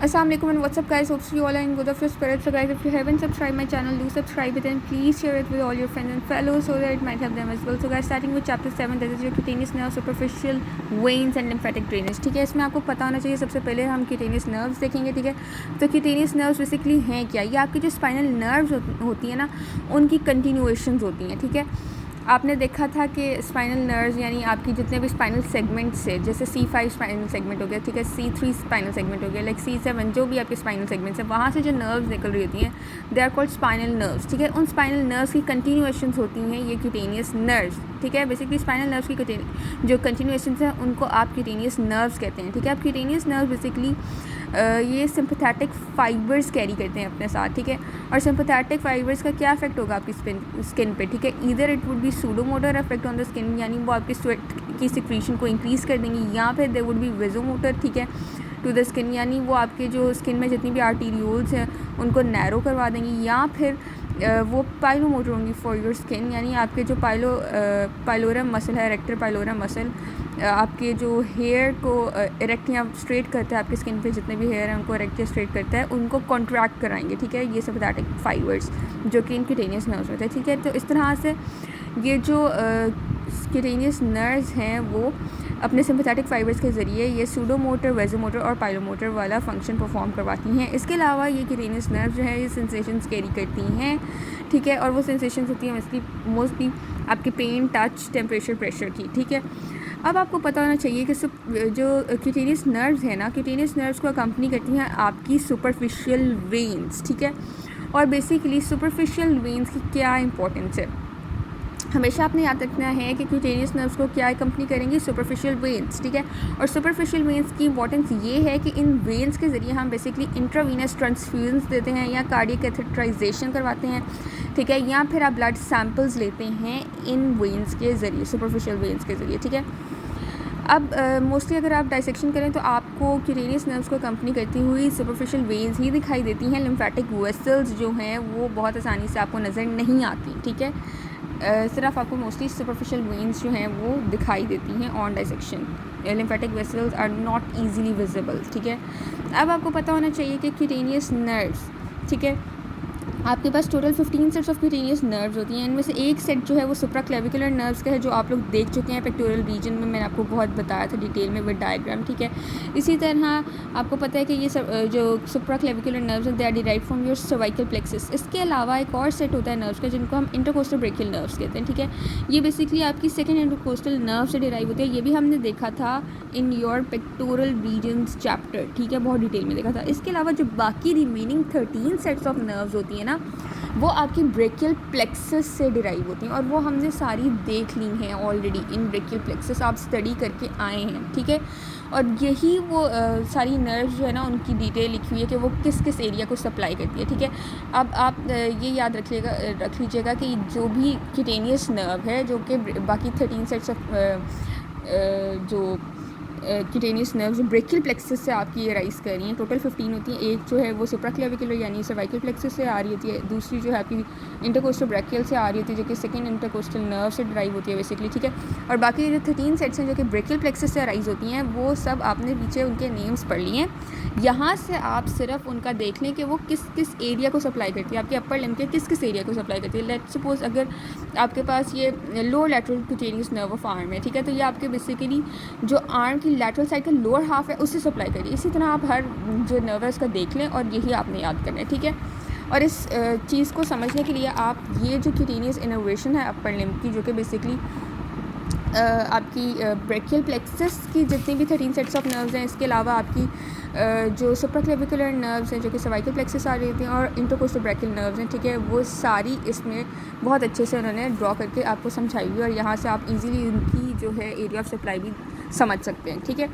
Assalamualaikum and what's up guys, hope you all are in good of your spirits. So guys, if you haven't subscribed my channel, do subscribe it and please share it with all your friends and fellows so that it might help them as well. So guys, starting with chapter 7, that is your cutaneous nerve, superficial veins and lymphatic drainage. ठीक है, इसमें आपको पता होना चाहिए सबसे पहले हम cutaneous nerves देखेंगे. ठीक है, तो cutaneous nerves बेसिकली हैं क्या? ये आपकी जो स्पाइनल नर्व्स होती है ना, उनकी कंटिन्यूएशंस होती हैं. ठीक है, आपने देखा था कि स्पाइनल नर्व्स यानी आपकी जितने भी स्पाइनल सेगमेंट्स है, जैसे C5 स्पाइनल सेगमेंट हो गया, ठीक है, C3 स्पाइनल सेगमेंट हो गया, लाइक C7 जो भी आपके स्पाइनल सेगमेंट्स है, वहाँ से जो नर्व्स निकल रही होती हैं they are called spinal nerves. ठीक है, उन स्पाइनल नर्व्स की कंटिन्यूएशंस होती हैं ये क्यूटेनियस नर्व्स. ठीक है, बेसिकली स्पाइनल नर्व्स की जो कंटिन्यूएशंस हैं उनको आप क्यूटेनियस नर्व्स कहते हैं. ठीक है, आप क्यूटेनियस नर्व्स बेसिकली ये सिंपैथेटिक फाइबर्स कैरी करते हैं अपने साथ. ठीक है, और सिंपैथेटिक फाइबर्स का क्या इफेक्ट होगा आपकी स्किन पे? ठीक है, either it would be sudomotor effect on the skin, यानी वो आपकी स्वेट की सिक्रीशन को इंक्रीज़ कर देंगी, या फिर दे वुड बी वेजोमोटर. ठीक है, टू द स्किन, यानी वो आपके जो स्किन में जितनी भी आर्टीरियोल्स हैं उनको नैरो करवा देंगी, या फिर वो पाइलोमोटर होंगी फॉर योर स्किन, यानी आपके जो पाइलोरम मसल है, इरेक्टर पाइलोरम मसल, आपके जो हेयर को इरेक्ट या स्ट्रेट करता है, आपके स्किन पे जितने भी हेयर हैं उनको इरेक्ट या स्ट्रेट करता है, उनको कॉन्ट्रैक्ट कराएंगे. ठीक है, ये सिंपैथेटिक फाइबर्स जो कि इन क्यूटेनियस नर्व्स होते हैं. ठीक है, तो इस तरह से ये जो क्यूटेनियस नर्व्स हैं वो अपने सिंपैथेटिक फाइबर्स के ज़रिए ये सूडोमोटर, वेजोमोटर और पाइलोमोटर वाला फंक्शन परफॉर्म करवाती हैं. इसके अलावा ये क्यूटेनियस नर्व जो है ये सेंसेशंस कैरी करती हैं. ठीक है, और वो सेंसेशंस होती हैं मोस्टली आपके पेन, टच, टेम्परेचर, प्रेशर की. ठीक है, अब आपको पता होना चाहिए कि जो क्यूटेनियस नर्व्स है ना, क्यूटेनियस नर्व्स को अकम्पनी करती हैं आपकी सुपरफिशियल वेन्स. ठीक है, और बेसिकली सुपरफिशियल वेन्स की क्या इंपॉर्टेंस है, हमेशा आपने याद रखना है कि क्यूटेनियस नर्व्स को क्या कंपनी करेंगी? Superficial veins. ठीक है, और सुपरफिशियल वेन्स की इंपॉर्टेंस ये है कि इन वेन्स के ज़रिए हम बेसिकली इंट्रावीनस ट्रांसफ्यूजन्स देते हैं या कार्डियक कैथेटराइजेशन करवाते हैं. ठीक है, या फिर आप ब्लड सैम्पल्स लेते हैं इन वेन्स के ज़रिए, सुपरफिशियल वेन्स के ज़रिए. ठीक है, अब मोस्टली अगर आप डाइसेक्शन करें तो आपको क्यूटेनियस नर्व्स को कंपनी करती हुई सुपरफिशियल वेन्स ही दिखाई देती हैं. लिम्फेटिक वेसल्स जो हैं वो बहुत आसानी से आपको नज़र नहीं आती. ठीक है, सिर्फ आपको मोस्टली सुपरफिशियल वेन्स जो हैं वो दिखाई देती हैं on dissection. Lymphatic vessels are not easily visible. ठीक है, अब आपको पता होना चाहिए कि क्यूटेनियस नर्व्स, ठीक है, आपके पास total 15 sets of cutaneous nerves होती हैं. इनमें से एक सेट जो है वो सुप्राक्लेविकुलर नर्व्स का है, जो आप लोग देख चुके हैं पेक्टोरल रीजन में, मैंने आपको बहुत बताया था डिटेल में विद डायग्राम. ठीक है, इसी तरह आपको पता है कि ये जो सुप्राक्लेविकुलर नर्व्स हैं they are derived from your cervical plexus. इसके अलावा एक और सेट होता है नर्व्स का जिनको हम इंटरकोस्टल ब्रेकियल नर्व्स कहते हैं. ठीक है, ये बेसिकली आपकी सेकेंड इंटरकोस्टल नर्व से डिराइव होते हैं. ये भी हमने देखा था in your pectoral regions chapter. ठीक है, बहुत डिटेल में देखा था. इसके अलावा जो बाकी रिमेनिंग 13 सेट्स ऑफ नर्व्स होती हैं ना, वो आपकी ब्रेकियल प्लेक्सस से डिराइव होती हैं, और वो हमने सारी देख ली हैं ऑलरेडी. इन ब्रेकियल प्लेक्सस आप स्टडी करके आए हैं. ठीक है, और यही वो सारी नर्व्स जो है ना उनकी डिटेल लिखी हुई है कि वो किस किस एरिया को सप्लाई करती है. ठीक है, अब आप ये याद रख लीजिएगा कि जो भी क्यूटेनियस नर्व है, जो कि बाकी 13 सेट्स ऑफ जो क्यूटेनियस नर्व जो ब्रेकियल प्लेक्सस से आपकी ये राइज कर रही हैं, टोटल 15 होती हैं. एक जो है वो सुप्राक्लेविकुलर यानी सर्वाइकल प्लेक्सस से आ रही होती है, दूसरी जो है आपकी इंटरकोस्टल ब्रेकियल से आ रही होती है जो कि सेकंड इंटरकोस्टल नर्व से ड्राइव होती है बेसिकली. ठीक है, और बाकी जो 13 सेट्स हैं जो कि ब्रेकियल प्लेक्सस से राइज होती हैं, वो सब आपने पीछे उनके नेम्स पढ़ लिए हैं. यहाँ से आप सिर्फ उनका देख लें कि वो किस किस एरिया को सप्लाई करती है, आपके अपर लिम्ब के किस किस एरिया को सप्लाई करती है. लेट्स सपोज अगर आपके पास ये lower lateral cutaneous nerve of arm है. ठीक है, तो ये आपके बेसिकली जो आर्म की लैटरल साइड का लोअर हाफ है उससे सप्लाई करिए. इसी तरह आप हर जो नर्व है उसका देख लें और यही आपने याद करना है. ठीक है, और इस चीज़ को समझने के लिए आप ये जो क्यूटेनियस इनोवेशन है अपर लिम्ब की, जो कि बेसिकली आपकी ब्रेकियल प्लेक्सस की जितनी भी 13 सेट्स ऑफ नर्व्स हैं, इसके अलावा आपकी जो सुप्राक्लेविकुलर नर्व्स हैं जो कि सर्वाइकल प्लेक्सस आ रही थी, और इंटरकोस्टल ब्रेकियल नर्व्स हैं. ठीक है, वो सारी इसमें बहुत अच्छे से उन्होंने ड्रॉ करके आपको समझाई हुई, और यहाँ से आप इजीली उनकी जो है एरिया ऑफ सप्लाई भी समझ सकते हैं. ठीक है,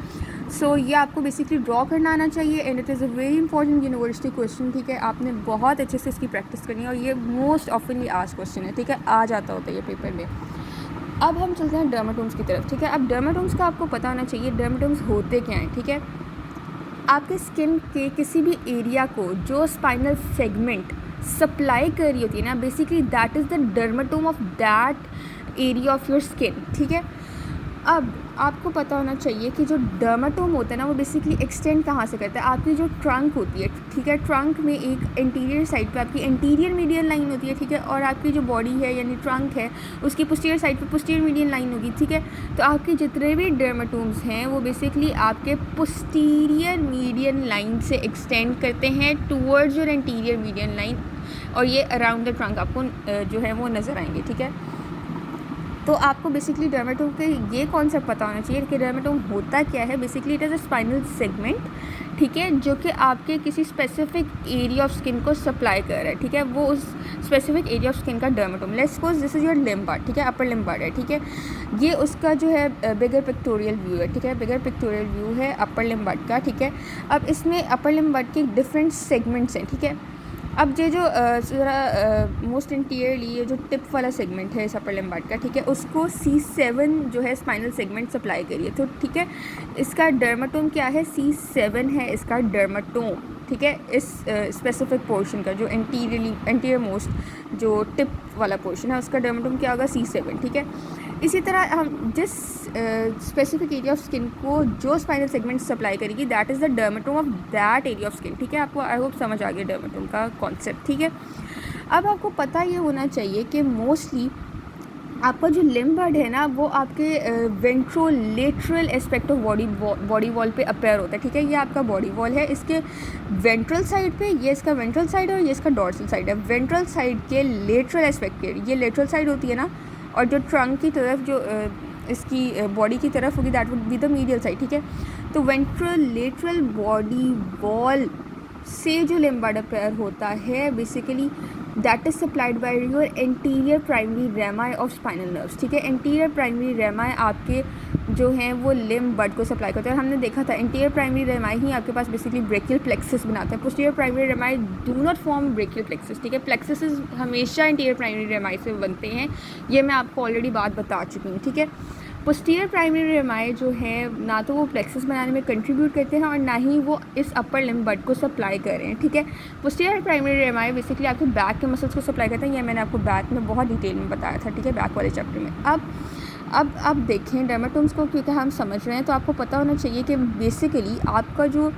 सो ये आपको बेसिकली ड्रॉ करना आना चाहिए, and it is a very important university question. ठीक है, आपने बहुत अच्छे से इसकी प्रैक्टिस करनी है, और ये मोस्ट ऑफनली आस्क्ड क्वेश्चन है. ठीक है, आ जाता होता है ये पेपर में. अब हम चलते हैं डर्मेटोम्स की तरफ. ठीक है, अब डर्मेटोम्स का आपको पता होना चाहिए डर्मेटोम्स होते क्या हैं. ठीक है, आपके स्किन के किसी भी एरिया को जो स्पाइनल सेगमेंट सप्लाई कर रही होती है ना, basically that is the dermatome of that area of your skin. ठीक है, अब आपको पता होना चाहिए कि जो डर्माटोम होता है ना वो बेसिकली एक्सटेंड कहाँ से करता है, आपकी जो ट्रंक होती है, ठीक है, ट्रंक में एक इंटीरियर साइड पे आपकी इंटीरियर मीडियन लाइन होती है, ठीक है, और आपकी जो बॉडी है यानी ट्रंक है उसकी पोस्टीरियर साइड पे पोस्टीरियर मीडियन लाइन होगी, ठीक है। तो आपके जितने भी डर्माटोम्स हैं वो बेसिकली आपके पोस्टीरियर मीडियन लाइन से एक्सटेंड करते हैं towards your interior median line, और ये अराउंड द ट्रंक आपको जो है वो नज़र आएंगे, ठीक है। तो आपको बेसिकली डर्माटोम के ये कॉन्सेप्ट पता होना चाहिए कि डर्माटोम होता क्या है। Basically it is a spinal segment, ठीक है, जो कि आपके किसी स्पेसिफिक एरिया ऑफ स्किन को सप्लाई कर रहा है, ठीक है, वो उस स्पेसिफिक एरिया ऑफ स्किन का dermatome. Let's suppose this is your limb part, ठीक है, अपर लिम्ब पार्ट है, ठीक है, ये उसका जो है बिगर पिक्टोरियल व्यू है, ठीक है, बिगर पिक्टोरियल व्यू है अपर लिम्ब पार्ट का, ठीक है। अब इसमें अपर लिम्ब पार्ट के डिफरेंट सेगमेंट्स हैं, ठीक है। अब ये जो ज़रा मोस्ट इंटीरियरली ये जो टिप वाला सेगमेंट है इस अपर लिम्ब पार्ट का, ठीक है, उसको C7 जो है स्पाइनल सेगमेंट सप्लाई करिए, तो ठीक है, इसका डर्माटोम क्या है, C7 है इसका डर्माटोम, ठीक है। इस स्पेसिफिक पोर्शन का जो इंटीरियर मोस्ट जो टिप वाला पोर्शन है उसका डर्माटोम क्या होगा, C7, ठीक है। इसी तरह हम जिस स्पेसिफिक एरिया ऑफ स्किन को जो स्पाइनल सेगमेंट सप्लाई करेगी that is the dermatome of that area of skin, ठीक है। आपको आई होप समझ आ गया डर्माटोम का कॉन्सेप्ट, ठीक है। अब आपको पता ये होना चाहिए कि मोस्टली आपका जो लिम्ब बर्ड है ना वो आपके ventrolateral aspect of body wall पे अपेयर होता है, ठीक है। ये आपका बॉडी वॉल है, इसके वेंट्रल साइड पे ये इसका वेंट्रल साइड है और ये इसका डॉर्सल साइड है। वेंट्रल साइड के लेटरल एस्पेक्ट के ये लेटरल साइड होती है ना, और जो ट्रंक की तरफ जो इसकी बॉडी की तरफ होगी that would be the medial side, ठीक है। तो वेंट्रोलेटरल बॉडी वॉल से जो लिम्ब बर्ड अपेयर होता है basically that is supplied by your anterior primary रेमाई of spinal nerves, ठीक है। एंटीरियर प्राइमरी रेमाई आपके जो हैं वो लिम्ब बर्ड को सप्लाई करते हैं। हमने देखा था एंटीरियर प्राइमरी रेमाई ही आपके पास बेसिकली ब्रेकियल प्लेक्सस बनाते हैं। Posterior primary रेमाई do not form brachial plexus, ठीक है। प्लेक्सस हमेशा एंटीरियर प्राइमरी रेमाई से बनते हैं, ये मैं आपको ऑलरेडी बात बता चुकी हूँ, ठीक है। पोस्टीरियर प्राइमरी रेमाई जो है ना तो वो प्लेक्सस बनाने में कंट्रीब्यूट करते हैं और ना ही वो इस अपर लिम्ब बर्ड को सप्लाई कर रहे हैं, ठीक है। पोस्टीरियर प्राइमरी रेमाई बेसिकली आपके बैक के मसल्स को सप्लाई करते हैं, ये मैंने आपको बैक में बहुत डिटेल में बताया था, ठीक है, बैक वाले चैप्टर में। अब देखें डर्माटोम्स को क्योंकि हम समझ रहे हैं तो आपको पता होना चाहिए कि बेसिकली आपका जो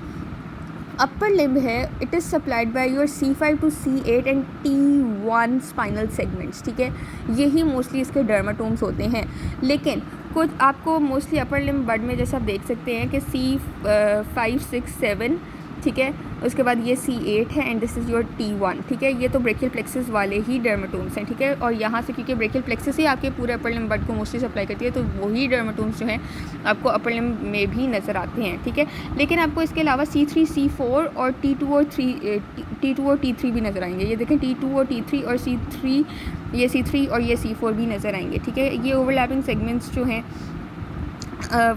अपर लिम्ब है it is supplied by your C5 to C8 and T1 spinal segments, ठीक है। यही मोस्टली इसके डर्माटोम्स होते हैं, लेकिन कुछ आपको मोस्टली अपर लिम्ब बर्ड में जैसे आप देख सकते हैं कि C5, 6, 7, ठीक है, उसके बाद ये C8 है and this is your T1, ठीक है। ये तो ब्रेकियल प्लेक्सस वाले ही डर्माटोम्स हैं, ठीक है। और यहाँ से क्योंकि ब्रेकियल प्लेक्सस ही आपके पूरे अपर लिम्ब बर्ड को मोस्टली सप्लाई करती है तो वही डर्माटोम्स जो हैं आपको अपर लिम्ब में भी नज़र आते हैं, ठीक है। लेकिन आपको इसके अलावा C3, C4 और T2 और T3 भी नज़र आएंगे। ये देखें T2 और T3 और C3, ये C3 और ये C4 भी नज़र आएंगे, ठीक है। ये ओवरलैपिंग सेगमेंट्स जो हैं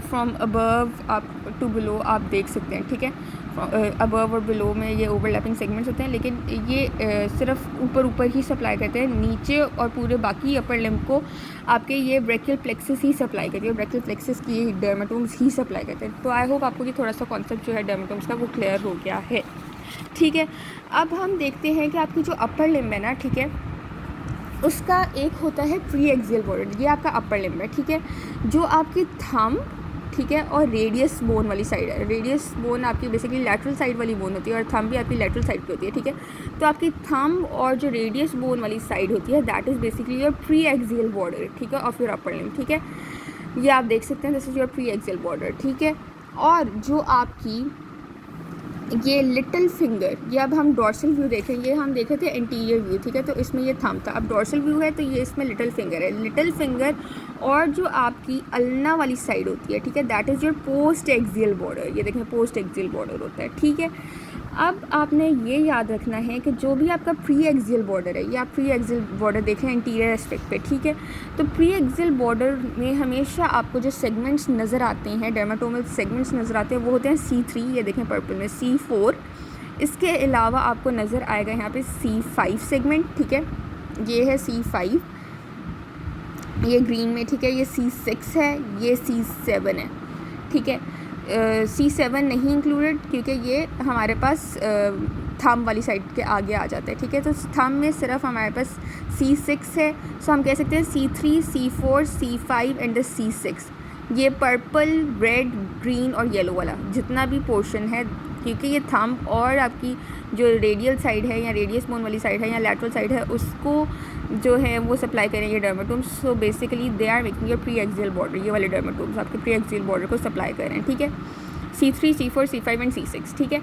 फ्रॉम अबव आप टू बिलो आप देख सकते हैं, ठीक है। अबव और बिलो में ये ओवरलैपिंग सेगमेंट्स होते हैं, लेकिन ये सिर्फ ऊपर ही सप्लाई करते हैं, नीचे और पूरे बाकी अपर लिम्ब को आपके ये ब्रेकियल प्लेक्सस ही सप्लाई करती है, ब्रेकियल प्लेक्सस की डर्माटोम्स ही सप्लाई करते हैं। तो आई होप आपको ये थोड़ा सा कॉन्सेप्ट जो है डर्माटोम्स का वो क्लियर हो गया है, ठीक है। अब हम देखते हैं कि आपकी जो अपर लिम्ब है ना, ठीक है, उसका एक होता है प्री एक्सियल बॉर्डर, ये आपका अपर लिम्ब है, ठीक है, जो आपकी थंब, ठीक है, और रेडियस बोन वाली साइड है। रेडियस बोन आपकी बेसिकली लैटरल साइड वाली बोन होती है और थंब भी आपकी लैटरल साइड पे होती है, ठीक है। तो आपकी थंब और जो रेडियस बोन वाली साइड होती है that is basically your preaxial border, ठीक है, ऑफ योर अपर लिम्ब, ठीक है। ये आप देख सकते हैं this is your preaxial border, ठीक है। और जो आपकी ये लिटिल फिंगर, ये अब हम डॉर्सल व्यू देखें, ये हम देखे थे एंटीरियर व्यू, ठीक है, तो इसमें ये थंब था। अब डॉर्सल व्यू है तो ये इसमें लिटिल फिंगर है। लिटिल फिंगर और जो आपकी अल्ना वाली साइड होती है, ठीक है, that is your post axial border. ये देखें पोस्ट एक्सियल बॉर्डर होता है, ठीक है। अब आपने ये याद रखना है कि जो भी आपका प्री एक्सियल बॉर्डर है, ये आप प्री एक्सियल बॉर्डर देखें इंटीरियर एस्पेक्ट पे, ठीक है। तो प्री एक्सियल बॉर्डर में हमेशा आपको जो सेगमेंट्स नज़र आते हैं, डर्माटोमल सेगमेंट्स नज़र आते हैं, वो होते हैं C3, ये देखें पर्पल में, C4, इसके अलावा आपको नज़र आएगा यहाँ पे C5 सेगमेंट, ठीक है, ये है C5, ये ग्रीन में, ठीक है, ये C6 है, ये C7 है, ठीक है। C7 नहीं इंक्लूडेड क्योंकि ये हमारे पास थंब वाली साइड के आगे आ जाता है, ठीक है। तो थंब में सिर्फ हमारे पास C6 है, सो हम कह सकते हैं C3, C4, C5 and C6, ये पर्पल, रेड, ग्रीन और येलो वाला जितना भी पोर्शन है, क्योंकि ये थंब और आपकी जो रेडियल साइड है या रेडियस बोन वाली साइड है या लैटरल साइड है उसको जो है वो सप्लाई करेंगे dermatomes. So basically they are making your preaxial border. ये वाले डर्माटोम्स आपके प्री एक्सियल बॉर्डर को सप्लाई कर रहे हैं, ठीक है। C3, C4, C5 and C6, ठीक है।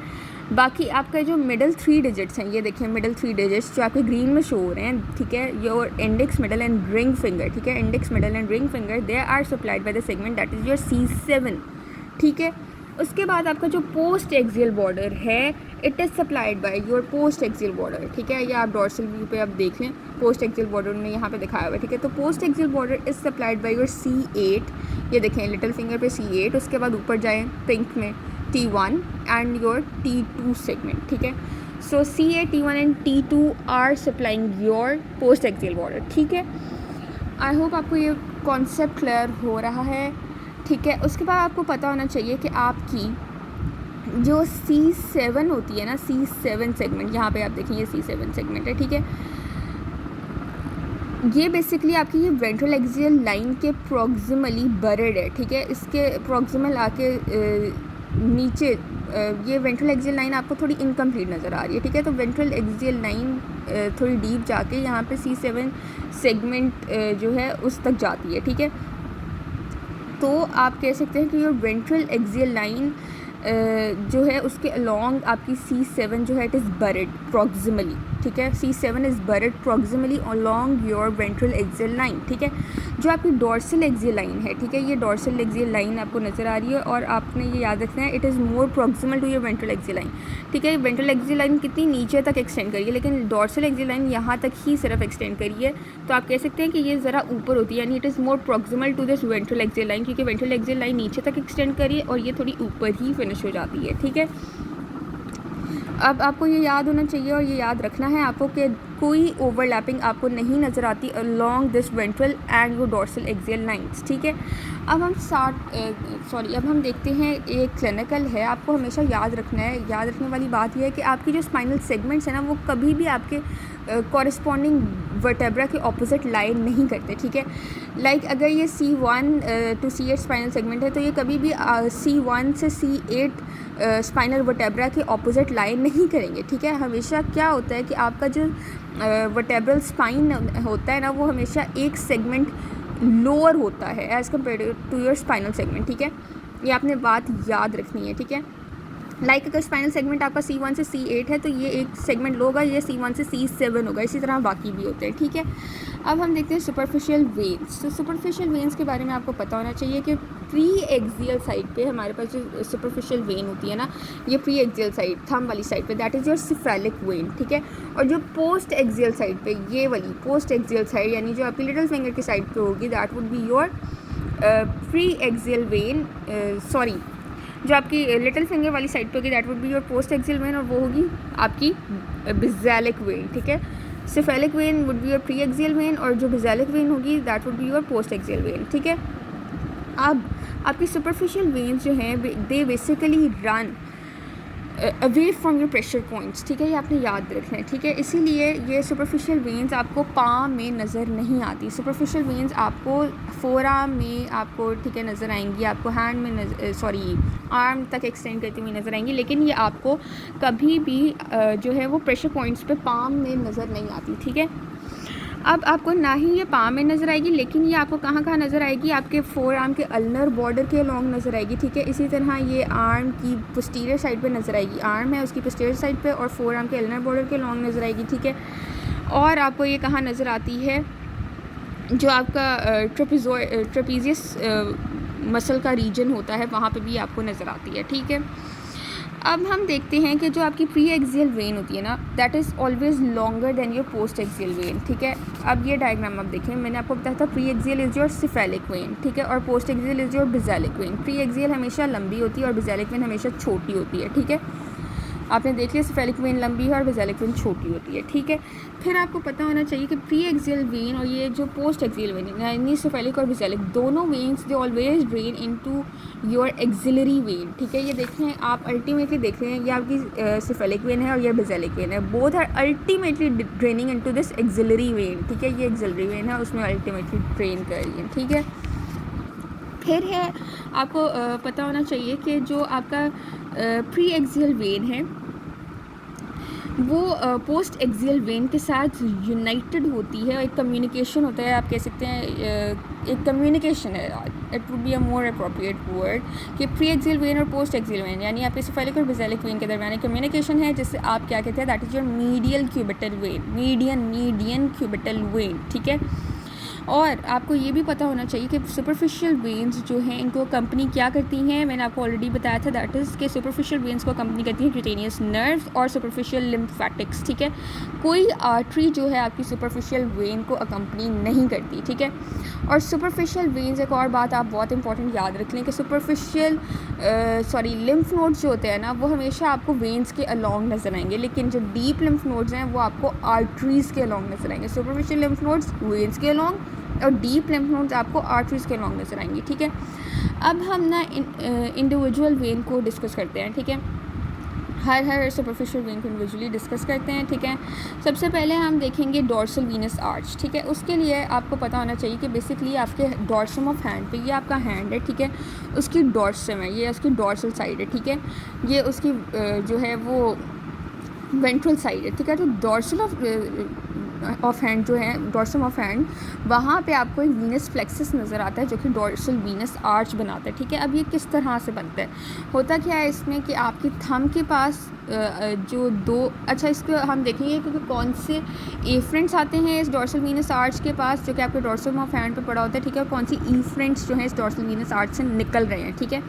बाकी आपका जो मिडल 3 डिजिट्स हैं, ये देखिए मिडल 3 डिजिट्स जो आपके ग्रीन में शो हो रहे हैं, ठीक है। Your index, middle and ring finger, ठीक है। Index, middle and ring finger they are supplied by the segment that is your C7, ठीक है। उसके बाद आपका जो पोस्ट एक्सियल बॉर्डर है, it is supplied by your post axial border, ठीक है। या आप डॉर्सल व्यू पे आप देख लें, पोस्ट एक्सियल बॉर्डर ने यहाँ पे दिखाया हुआ है, ठीक है। तो post axial border is supplied by your C8, ये देखें लिटिल फिंगर पे C8। उसके बाद ऊपर जाएँ पिंक में T1 and your T2 segment, ठीक है। So C8, T1 and T2 are supplying your post axial border, ठीक है। आई होप आपको ये कॉन्सेप्ट क्लियर हो रहा है, ठीक है। उसके बाद आपको पता होना चाहिए कि आपकी जो C7 होती है ना, C7 सेगमेंट, यहाँ पे आप देखें ये C7 सेगमेंट है, ठीक है। ये बेसिकली आपकी ये वेंट्रल एक्सियल लाइन के प्रॉक्सिमली बरेड है, ठीक है। इसके प्रॉक्सिमल आके नीचे ये वेंट्रल एक्सियल लाइन आपको थोड़ी इनकम्प्लीट नज़र आ रही है, ठीक है। तो वेंट्रल एक्सियल लाइन थोड़ी डीप जाके यहाँ पे C7 सेगमेंट जो है उस तक जाती है, ठीक है। तो आप कह सकते हैं कि ये वेंट्रल एक्सियल लाइन जो है उसके अलॉन्ग आपकी C7 जो है इट इज़ बरेड प्रॉक्सिमली, ठीक है। C7 is buried proximally along your ventral axial line, ठीक है। जो आपकी डॉर्सल एक्सियल लाइन है, ठीक है, ये डॉर्सल एक्सियल लाइन आपको नज़र आ रही है और आपने ये याद रखना है it is more proximal to your ventral axial line, ठीक है। वेंट्रल एक्सियल लाइन कितनी नीचे तक एक्सटेंड करिए, लेकिन डॉर्सल एक्सियल लाइन यहाँ तक ही सिर्फ एक्सटेंड करिए। तो आप कह सकते हैं कि ये ज़रा ऊपर होती है, यानी it is more proximal to this ventral axial line, क्योंकि वेंट्रल एक्सियल लाइन नीचे तक एक्सटेंड करिए और ये थोड़ी ऊपर ही फिनिश हो जाती है, ठीक है। अब आपको ये याद होना चाहिए और ये याद रखना है आपको कि कोई ओवरलैपिंग आपको नहीं नज़र आती अलॉन्ग दिस वेंट्रल एंड वो डॉर्सल एक्सियल लाइंस, ठीक है। अब हम देखते हैं ये क्लिनिकल है। आपको हमेशा याद रखना है, याद रखने वाली बात यह है कि आपकी जो स्पाइनल सेगमेंट्स हैं ना वो कभी भी आपके कॉरस्पॉन्डिंग वर्टेब्रा के ऑपोजिट लाई नहीं करते, ठीक है। लाइक अगर ये C1 to C8 spinal segment है तो ये कभी भी C1 से C8 स्पाइनल वर्टेब्रा के ऑपोजिट लाई नहीं करेंगे, ठीक है। हमेशा क्या होता है कि आपका जो वर्टेब्रल स्पाइन होता है ना वो हमेशा एक सेगमेंट लोअर होता है as compared to your spinal segment, ठीक है। ये आपने बात याद रखनी है, ठीक है। लाइक अगर स्पाइनल सेगमेंट आपका C1 से C8 है तो ये एक सेगमेंट लो होगा, ये C1 से C7 होगा, इसी तरह बाकी भी होते हैं, ठीक है। अब हम देखते हैं सुपरफिशियल वेन्स। तो सुपरफिशियल वेन्स के बारे में आपको पता होना चाहिए कि प्री एक्सियल साइड पे हमारे पास जो सुपरफिशियल वेन होती है ना, ये प्री एक्सियल साइड थंब वाली साइड पे that is your cephalic vein, ठीक है। और जो पोस्ट एक्सियल साइड पे ये वाली पोस्ट एक्सियल साइड यानी जो आपकी लिटिल फिंगर की साइड पे होगी that would be your pre axial when, sorry जो आपकी लिटिल फिंगर वाली साइड पे होगी that would be your post axial when और वो होगी आपकी बेसिलिक वेन, ठीक है। Cephalic vein would be your pre axial when और जो बेसिलिक वेन होगी that would be your post axial when, ठीक है। अब आपकी सुपरफिशियल वेन्स जो हैं they basically run away from your pressure points, ठीक है। ये आपने याद रखना है, ठीक है। इसीलिए ये सुपरफिशियल वेन्स आपको पाम में नज़र नहीं आती। सुपरफिशियल वेन्स आपको फोरआर्म में आपको, ठीक है, नज़र आएंगी, आपको हैंड में आर्म तक एक्सटेंड करती हुई नज़र आएंगी, लेकिन ये आपको कभी भी जो है वो प्रेशर पॉइंट्स पे पाम में नज़र नहीं आती, ठीक है। अब आपको ना ही ये पाम में नज़र आएगी, लेकिन ये आपको कहाँ कहाँ नज़र आएगी, आपके फोर आर्म के अल्नर बॉर्डर के लॉन्ग नज़र आएगी, ठीक है। इसी तरह ये आर्म की पोस्टीरियर साइड पे नज़र आएगी, आर्म है उसकी पोस्टीरियर साइड पे और फोर आर्म के अल्नर बॉर्डर के लॉन्ग नज़र आएगी, ठीक है। और आपको ये कहाँ नज़र आती है, जो आपका ट्रेपीजियस मसल का रीजन होता है वहाँ पे भी आपको नज़र आती है, ठीक है। अब हम देखते हैं कि जो आपकी प्री एक्सियल वेन होती है ना that is always longer than your post axial when, ठीक है। अब ये डायग्राम आप देखें, मैंने आपको बताया था pre axial is your cephalic vein, ठीक है, और post axial is your basilic when. Pre axial हमेशा लंबी होती है और बेसिलिक वेन हमेशा छोटी होती है, ठीक है। आपने देख लिया सिफेलिक वेन लंबी है और बेसिलिक वेन छोटी होती है, ठीक है। फिर आपको पता होना चाहिए कि प्री एक्सियल वेन और ये जो पोस्ट एक्सियल वेन यानी सिफेलिक और बेसिलिक दोनों veins they always drain into your axillary vein, ठीक है। ये देखें आप अल्टीमेटली देख रहे हैं ये आपकी सिफेलिक वेन है और ये बेसिलिक वेन है, both are ultimately draining into this axillary vein, ठीक है। ये एक्सिलरी वेन है उसमें अल्टीमेटली ड्रेन कर रही है, ठीक है। फिर है आपको पता होना चाहिए कि जो आपका प्री एक्सियल वेन है वो पोस्ट एक्सियल वेन के साथ यूनाइटेड होती है, एक कम्युनिकेशन होता है, आप कह सकते हैं एक कम्युनिकेशन है, it would be a more appropriate word कि प्री एक्सियल वेन और पोस्ट एक्सियल वेन यानी आपके सेफेलिक और बेसिलिक वेन के दरमियान एक कम्युनिकेशन है, जिससे आप क्या कहते हैं, that is your medial cubital when, median cubital when, ठीक है। और आपको ये भी पता होना चाहिए कि सुपरफिशियल वेन्स जो हैं इनको कंपनी क्या करती हैं, मैंने आपको ऑलरेडी बताया था, दैट इज़ कि सुपरफिशियल वेन्स को कंपनी करती है क्यूटेनियस नर्व्स और सुपरफिशियल लिम्फेटिक्स, ठीक है। कोई आर्टरी जो है आपकी सुपरफिशियल वेन को अकम्पनी नहीं करती, ठीक है। और सुपरफिशियल वेन्स, एक और बात आप बहुत इंपॉर्टेंट याद रख लें कि सुपरफिशियल लिम्फ नोड्स जो होते हैं ना वो हमेशा आपको वेन्स के अलॉन्ग नजर आएंगे, लेकिन जो डीप लिम्फ नोड्स हैं वो आपको आर्टरीज़ के अलॉन्ग नजर आएंगे। सुपरफिशियल लिम्फ नोड्स वेन्स के अलॉन्ग और डीप लिम्फ नोड्स आपको आर्टरीज़ के अलॉन्ग नजर आएंगी, ठीक है। अब हम ना इंडिविजुअल वेन को डिस्कस करते हैं, ठीक है। हर सुपरफिशियल वेन को इंडिविजुअली डिस्कस करते हैं, ठीक है। सबसे पहले हम देखेंगे डॉर्सल वीनस आर्च, ठीक है। उसके लिए आपको पता होना चाहिए कि बेसिकली आपके डॉर्सम ऑफ हैंड पे, ये आपका हैंड है, ठीक है, उसकी डॉर्सम है, ये उसकी डॉर्सल साइड है, ठीक है, ये उसकी जो है वो वेंट्रल साइड है, ठीक है। तो डॉर्सल ऑफ हैंड जो है, डॉर्सम ऑफ हैंड, वहाँ पे आपको एक वीनस फ्लेक्सस नज़र आता है जो कि डॉर्सल वीनस आर्च बनाता है, ठीक है। अब ये किस तरह से बनता है, होता क्या है इसमें कि आपकी थंब के पास जो दो, अच्छा इसको हम देखेंगे क्योंकि कौन से एफ्रेंट्स आते हैं इस डॉर्सल वीनस आर्च के पास जो कि आपके डॉर्सम ऑफ हैंड पे पड़ा होता है, ठीक है, और कौन सी एफ्रेंट्स जो हैं इस डॉर्सल वीनस आर्च से निकल रहे हैं, ठीक है।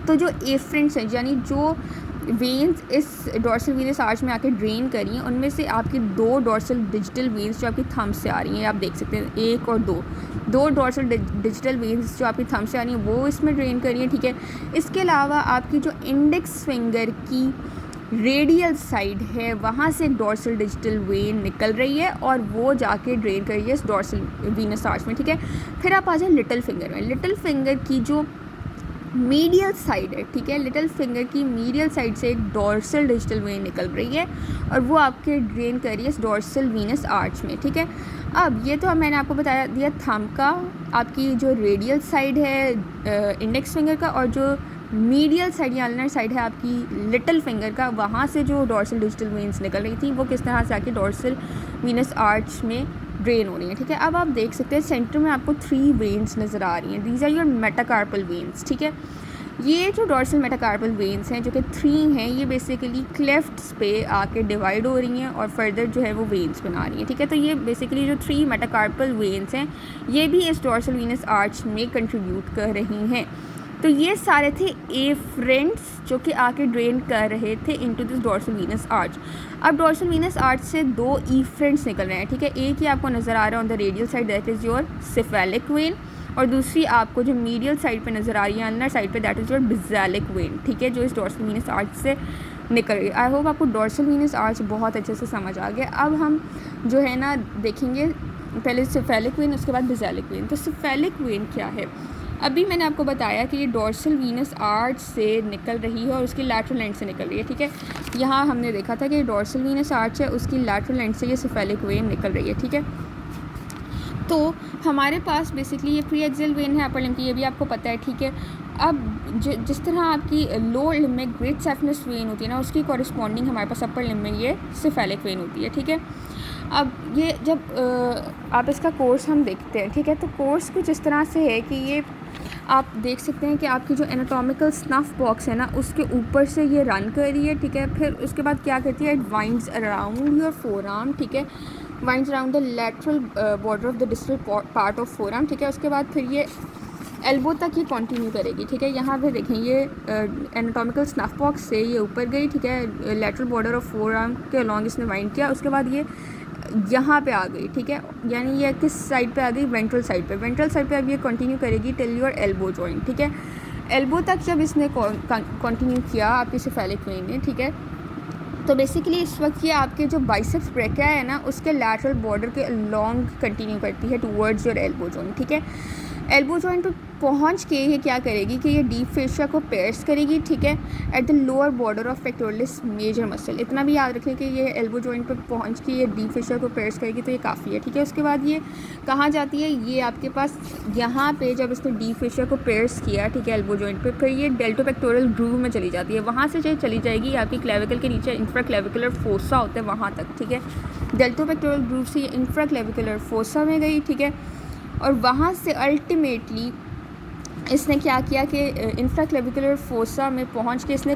तो जो एफ्रेंट्स हैं यानी जो वेन्स इस डॉर्सल वीनस आर्च में आके ड्रेन करी हैं, उनमें से आपकी दो डॉर्सल डिजिटल वेन्स जो आपकी थंब से आ रही हैं, आप देख सकते हैं एक और दो डॉर्सल डिजिटल वेन्स जो आपकी थंब से आ रही हैं वो इसमें ड्रेन करी हैं, ठीक है। इसके अलावा आपकी जो इंडेक्स फिंगर की रेडियल साइड है वहाँ से एक डॉर्सल डिजिटल वेन निकल रही है और वो जाके ड्रेन कर रही है इस डॉर्सल वीनस आर्च में, ठीक है। फिर आप आ जाए लिटिल फिंगर में, लिटिल फिंगर की जो मीडियल साइड है, ठीक है, लिटिल फिंगर की मीडियल साइड से एक डॉर्सल डिजिटल वेन निकल रही है और वो आपके ड्रेन कर रही है इस डॉर्सल वीनस आर्च में, ठीक है। अब ये तो मैंने आपको बताया दिया थंब का, आपकी जो रेडियल साइड है इंडेक्स फिंगर का, और जो मीडियल साइड या अल्नर साइड है आपकी लिटिल फिंगर का, वहाँ से जो डॉर्सल डिजिटल वेन्स निकल रही थी वो किस तरह से आके डॉर्सल वीनस आर्च में ड्रेन हो रही है, ठीक है। अब आप देख सकते हैं सेंटर में आपको 3 वेन्स नज़र आ रही हैं, these are your metacarpal veins, ठीक है। ये जो डॉर्सल मेटाकार्पल वेन्स हैं जो कि 3 हैं, ये बेसिकली क्लेफ्ट्स पे आके डिवाइड हो रही हैं और फर्दर जो है वो वेन्स बना रही हैं, ठीक है। तो ये बेसिकली जो 3 मेटाकार्पल वेन्स हैं ये भी इस डॉर्सल वीनस आर्च में कंट्रीब्यूट कर रही हैं। तो ये सारे थे एफ्रेंट्स जो कि आके ड्रेन कर रहे थे into this dorsal Venus arch. अब डॉर्सल वीनस आर्च से 2 एफ्रेंट्स निकल रहे हैं, ठीक है। एक ही आपको नज़र आ रहा है on the radial side, that is your cephalic when, और दूसरी आपको जो मीडियल साइड पे नज़र आ रही है अल्नर साइड पे, that is your basilic vein, ठीक है, जो इस डॉर्सल वीनस आर्च से निकल रही है। आई होप आपको डॉर्सल वीनस आर्च बहुत अच्छे से समझ आ गया। अब हम जो है ना देखेंगे पहले सेफेलिक वेन उसके बाद बेसिलिक वेन। तो सेफेलिक वेन क्या है, अभी मैंने आपको बताया कि ये डॉर्सल वीनस आर्च से निकल रही है और उसकी लैटरल एंड से निकल रही है, ठीक है। यहाँ हमने देखा था कि डॉर्सल वीनस आर्च है, उसकी लैटरल एंड से ये सेफेलिक वेन निकल रही है, ठीक है। तो हमारे पास बेसिकली ये प्री एक्सियल वेन है अपर लिम्ब की, ये भी आपको पता है, ठीक है। अब जिस तरह आपकी लोअर लिम्ब में ग्रेट सेफनस वेन होती है ना, उसकी कॉरिस्पॉन्डिंग हमारे पास अपर लिम्ब में ये सेफेलिक वेन होती है, ठीक है। अब ये जब आप इसका कोर्स हम देखते हैं, ठीक है, तो कोर्स कुछ इस तरह से है कि ये आप देख सकते हैं कि आपकी जो एनाटॉमिकल स्नफ बॉक्स है ना उसके ऊपर से ये रन कर रही है, ठीक है। फिर उसके बाद क्या करती है, it winds around your forearm, ठीक है, winds around the lateral border of the distal part of forearm, ठीक है। उसके बाद फिर ये एल्बो तक ये कंटिन्यू करेगी, ठीक है। यहाँ पे देखें ये एनाटॉमिकल स्नफ बॉक्स से ये ऊपर गई, ठीक है, लैटरल बॉर्डर ऑफ फोरआर्म के अलॉन्ग इसने वाइंड किया, उसके बाद ये यहाँ पे आ गई, ठीक है, यानी ये किस साइड पे आ गई, वेंट्रल साइड पे। वेंट्रल साइड पे अब ये कंटिन्यू करेगी टिल योर एल्बो जॉइंट, ठीक है। एल्बो तक जब इसने कंटिन्यू किया आपकी सेफेलिक वेन ने, ठीक है, तो बेसिकली इस वक्त ये आपके जो बाइसेप्स ब्रेकिया है ना उसके लैटरल बॉर्डर के लॉन्ग कंटिन्यू करती है टूवर्ड्स योर एल्बो जॉइंट, ठीक है। एल्बो जॉइंट पहुंच के ये क्या करेगी कि ये डीप फेशिया को पेयर्स करेगी, ठीक है, at the lower border of pectoralis major muscle. इतना भी याद रखें कि ये एल्बो जॉइंट पर पहुंच के ये डीप फेशिया को पेयर्स करेगी, तो ये काफ़ी है, ठीक है। उसके बाद ये कहाँ जाती है, ये आपके पास यहाँ पे जब इसने डीप फेशिया को पेयर्स किया, ठीक है, एल्बो जॉइंट पे, फिर ये डेल्टो पेक्टोरल ग्रूव में चली जाती है। वहाँ से जो चली जाएगी आपकी क्लेविकल के नीचे इंफ्रा क्लेविकुलर फोसा होता है वहाँ तक, ठीक है। डेल्टो पेक्टोरल ग्रूव से ये इंफ्रा क्लेविकुलर फोसा में गई, ठीक है, और वहाँ से अल्टीमेटली इसने क्या किया कि इंफ्राक्लेविकुलर फोसा में पहुंच के इसने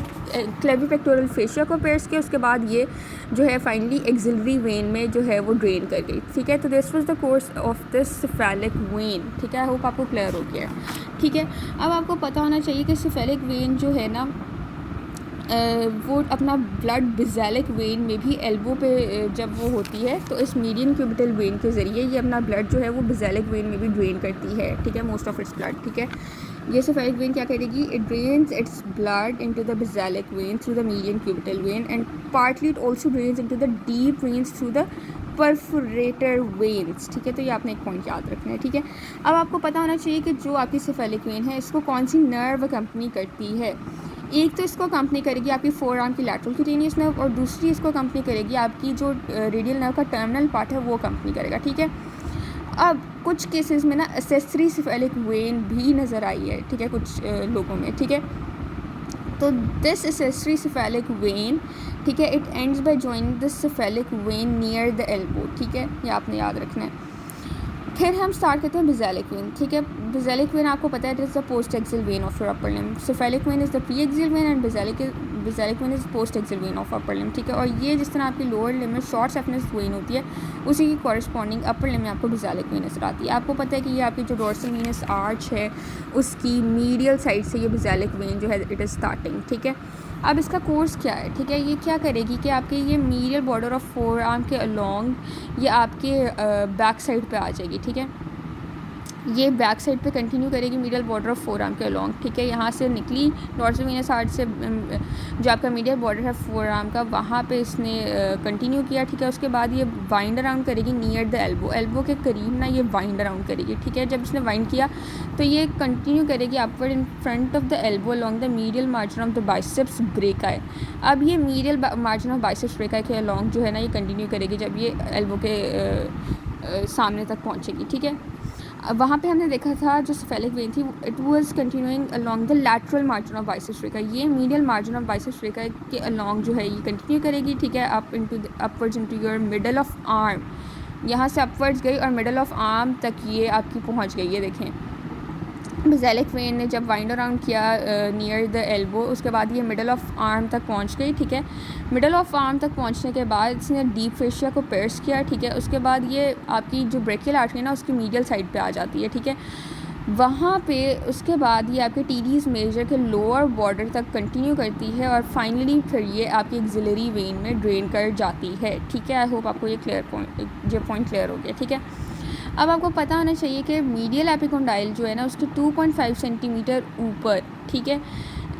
क्लेविपेक्टोरल फेशिया को पेयर्स किया। उसके बाद ये जो है फाइनली एक्सिलरी वेन में जो है वो ड्रेन कर गई, ठीक है। तो this was the course of this cephalic vein, ठीक है। आई होप आपको क्लियर हो गया, ठीक है। अब आपको पता होना चाहिए कि सिफेलिक वेन जो है ना वो अपना ब्लड बेसिलिक वेन में भी एल्बो पे जब वो होती है तो इस मीडियन क्यूबिटल वेन के ज़रिए ये अपना ब्लड जो है वो बेसिलिक वेन में भी ड्रेन करती है, ठीक है, मोस्ट ऑफ इट्स ब्लड, ठीक है। ये सिफेलिक वेन क्या करेगी, it drains its blood into the basilic went through the median cubital when and partly it also drains into the deep veins through the perforator veins, ठीक है। तो ये आपने एक पॉइंट याद रखना है, ठीक है। अब आपको पता होना चाहिए कि जो आपकी सिफेलिक वेन है इसको कौन सी नर्व कंपनी करती है। एक तो इसको कंपनी करेगी आपकी फोर आर्म की लैटरल क्यूटेनियस नर्व, और दूसरी इसको कंपनी करेगी आपकी जो रेडियल नर्व का टर्मिनल पार्ट है वो कंपनी करेगा, ठीक है। अब कुछ केसेस में ना एसेसरी सिफेलिक वेन भी नज़र आई है, ठीक है, कुछ लोगों में, ठीक है। तो दिस एसेसरी सिफेलिक वेन, ठीक है, it ends by joining this cephalic vein near the elbow, ठीक है, ये आपने याद रखना है। फिर हम स्टार्ट करते हैं बेसिलिक वेन, ठीक है। बेसिलिक वेन आपको पता है it is the post axial vein of your upper limb. Cephalic vein is the pre axial vein and basilic vein is post axial vein of upper limb, ठीक है। और ये जिस तरह आपकी लोअर लिम्ब में शॉर्ट सेफनेस वेन होती है उसी की कॉरस्पॉन्डिंग अपर लिम्ब में आपको बेसिलिक वेन नजर आती है। आपको पता है कि ये आपकी जो डोर्सल वीनस आर्च है उसकी मीडियल साइड से ये बेसिलिक वेन जो है इट इज़ स्टार्टिंग, ठीक है। अब इसका कोर्स क्या है, ठीक है, ये क्या करेगी कि आपके ये medial border of four arm के अलॉन्ग ये आपके बैक साइड पे आ जाएगी, ठीक है। ये बैक साइड पे कंटिन्यू करेगी medial border of four arm के अलॉन्ग, ठीक है। यहाँ से निकली डॉर्सल वीनस आर्च से जो आपका मीडियल बॉर्डर है फोर आर्म का वहाँ पे इसने कंटिन्यू किया, ठीक है। उसके बाद ये वाइंड अराउंड करेगी नियर द एल्बो, एल्बो के करीब ना ये वाइंड अराउंड करेगी, ठीक है। जब इसने वाइंड किया तो ये कंटिन्यू करेगी upward in front of the elbow along the medial margin of the biceps brachii. अब ये medial margin of biceps brachii के अलॉन्ग जो है ना ये कंटिन्यू करेगी जब ये एल्बो के सामने तक पहुँचेगी, ठीक है। वहाँ पे हमने देखा था जो सिफेलिक वेन थी it was continuing along the lateral margin of biceps brachii, ये medial margin of biceps brachii के अलोंग जो है ये कंटिन्यू करेगी, ठीक है, upwards into your middle of arm. यहाँ से अपवर्ड्स गई और मिडल ऑफ आर्म तक ये आपकी पहुँच गई है, देखें। बेसिलिक वेन ने जब वाइंड अराउंड किया नियर द एल्बो उसके बाद ये मिडल ऑफ आर्म तक पहुंच गई, ठीक है। मिडल ऑफ आर्म तक पहुंचने के बाद इसने डीप फेशिया को पेयर्स किया, ठीक है। उसके बाद ये आपकी जो ब्रेकियल आर्टरी है ना उसकी मीडियल साइड पे आ जाती है, ठीक है। वहाँ पे उसके बाद ये आपके टीडीज मेजर के लोअर बॉर्डर तक कंटिन्यू करती है और फाइनली फिर ये आपकी एक्सिलरी वेन में ड्रेन कर जाती है, ठीक है। आई होप आपको ये पॉइंट क्लियर हो गया, ठीक है। अब आपको पता होना चाहिए कि मीडियल एपिकोंडाइल जो है ना उसके 2.5 सेंटीमीटर ऊपर, ठीक है,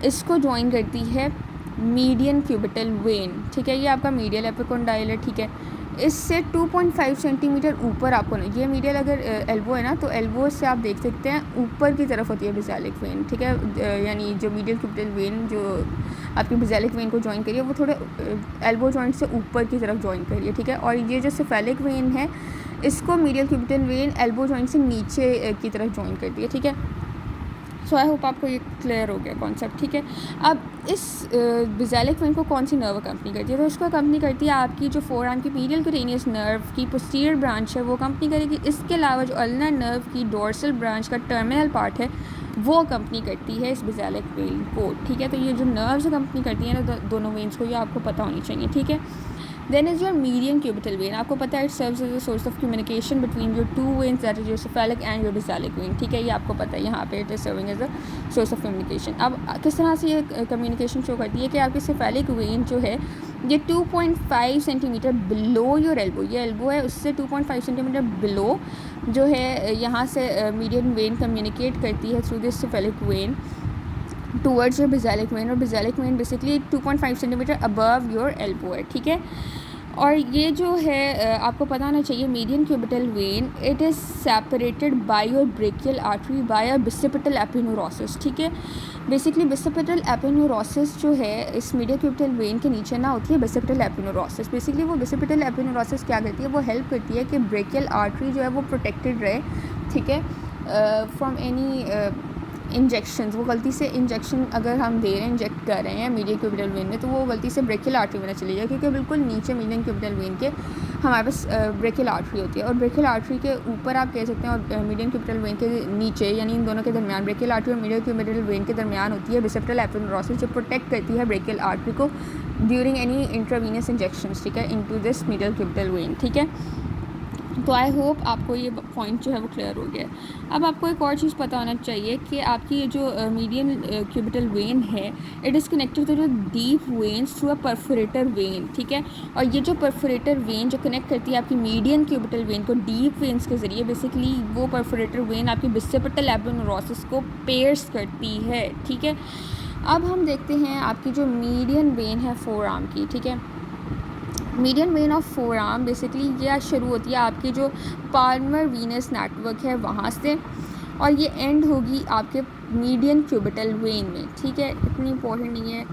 इसको ज्वाइन करती है मीडियन क्यूबिटल वेन, ठीक है। ये आपका मीडियल एपिकोंडाइल है, ठीक है। इससे 2.5 सेंटीमीटर ऊपर आपको नहीं, ये मीडियल अगर एल्बो है ना तो एल्बो से आप देख सकते हैं ऊपर की तरफ होती है बेसिलिक वेन, ठीक है। यानी जो मीडियल क्यूबिटल वेन जो आपकी बेसिलिक वेन को ज्वाइन करिए वो थोड़े एल्बो जॉइंट से ऊपर की तरफ ज्वाइन करिए, ठीक है। और ये जो सिफेलिक वेन है इसको medial cubital when elbow joint से नीचे की तरफ ज्वाइन कर दिए, ठीक है। सो आई होप आपको ये क्लियर हो गया कॉन्सेप्ट, ठीक है। अब इस बेसिलिक वेन को कौन सी नर्व कंपनी करती है, तो उसको कंपनी करती है आपकी जो फोर आर्म की मीडियल क्यूटेनियस नर्व की पोस्टीरियर ब्रांच है वो कंपनी करेगी। इसके अलावा जो अल्नर नर्व की डोर्सल ब्रांच का टर्मिनल पार्ट है वो कंपनी करती है इस बेसिलिक वेन को, ठीक है। तो ये जो नर्व्स कंपनी करती हैं ना दोनों वेन्स को ये आपको पता होनी चाहिए, ठीक है। Then is your median cubital vein, आपको पता है it serves as a source of communication between your two veins that is your cephalic and your basilic vein, ठीक है। ये आपको पता है यहाँ पे it is serving as a source of communication। अब किस तरह से ये कम्युनिकेशन शो करती है कि आपकी cephalic vein जो है ये 2.5 सेंटीमीटर बिलो योर एल्बो, ये एल्बो है उससे 2.5 सेंटीमीटर बिलो जो है यहाँ से मीडियन वेन कम्युनिकेट करती है through this cephalic vein towards your basilic vein, और basilic vein basically 2.5 centimetre above your elbow है, ठीक है। और ये जो है आपको पता होना चाहिए median cubital vein it is separated by your brachial artery by a bicipital aponeurosis, ठीक है। बेसिकली बिसिपिटल एपिन्यूरोसिस जो है इस मीडियन क्यूबिटल वेन के नीचे ना होती है बिसिपिटल एपिन्यूरोसिस। बेसिकली वो बिसिपिटल एपिन्यूरोसिस क्या करती है, वो हेल्प करती है कि ब्रेकियल आर्टरी जो है वो प्रोटेक्टेड रहे, ठीक है, फ्रॉम एनी इंजेक्शंस। वो गलती से इंजेक्शन अगर हम दे रहे हैं, इंजेक्ट कर रहे हैं मीडियन क्यूबिटल वेन में, तो वो गलती से ब्रेकियल आर्टरी में ना चली जाए, क्योंकि बिल्कुल नीचे मीडियन क्यूबिटल वेन के हमारे पास ब्रेकियल आर्टरी होती है, और ब्रेकियल आर्टरी के ऊपर आप कह सकते हैं, और मीडियन क्यूबिटल वेन के नीचे यानी इन दोनों के दरमियान ब्रेकियल आर्टरी और मीडियन क्यूबिटल वेन के दरमियान होती है बिसिपिटल एपिन्यूरोसिस, जो प्रोटेक्ट करती है ब्रेकियल आर्टरी को ड्यूरिंग एनी इंट्रावीनस इंजेक्शंस, ठीक है, into this median cubital when, ठीक है। तो आई होप आपको ये पॉइंट जो है वो क्लियर हो गया। अब आपको एक और चीज़ पता होना चाहिए कि आपकी ये जो मीडियन क्यूबिटल वेन है it is connected to deep veins through a perforator vein, ठीक है। और ये जो परफोरेटर वेन जो कनेक्ट करती है आपकी मीडियन क्यूबिटल वेन को डीप वेन्स के ज़रिए, बेसिकली वो परफोरेटर वेन आपकी बिसिपिटल एपिन्यूरोसिस को पेयर्स करती है, ठीक है। अब हम देखते हैं आपकी जो मीडियन वेन है फोर आर्म की, ठीक है। Median when of four arm basically ये शुरू होती है आपकी जो पाल्मर वीनस नेटवर्क है वहाँ से, और ये एंड होगी आपके मीडियन क्यूबिटल वेन में, ठीक है। इतनी इंपॉर्टेंट नहीं है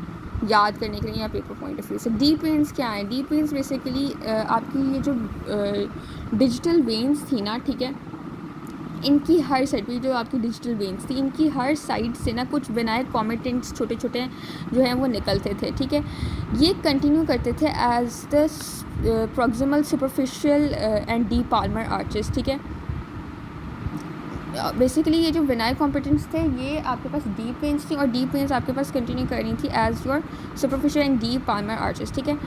याद करने के लिए या पेपर पॉइंट ऑफ व्यू से। डीप वेन्स क्या है? डीप वेन्स बेसिकली आपकी ये जो डिजिटल वेन्स थी ना, ठीक है, इनकी हर साइड पे जो आपकी डिजिटल वेन्स थी इनकी हर साइड से ना कुछ विनायक कॉमेटेंट्स छोटे छोटे जो हैं वो निकलते थे, ठीक है। ये कंटिन्यू करते थे as the proximal superficial and deep palmar arches, ठीक है। बेसिकली ये जो विनायक कॉम्पिटेंट्स थे ये आपके पास डीप वेन्स थी, और डीप वेन्स आपके पास कंटिन्यू कर रही थी as your superficial and deep palmar arches, ठीक है।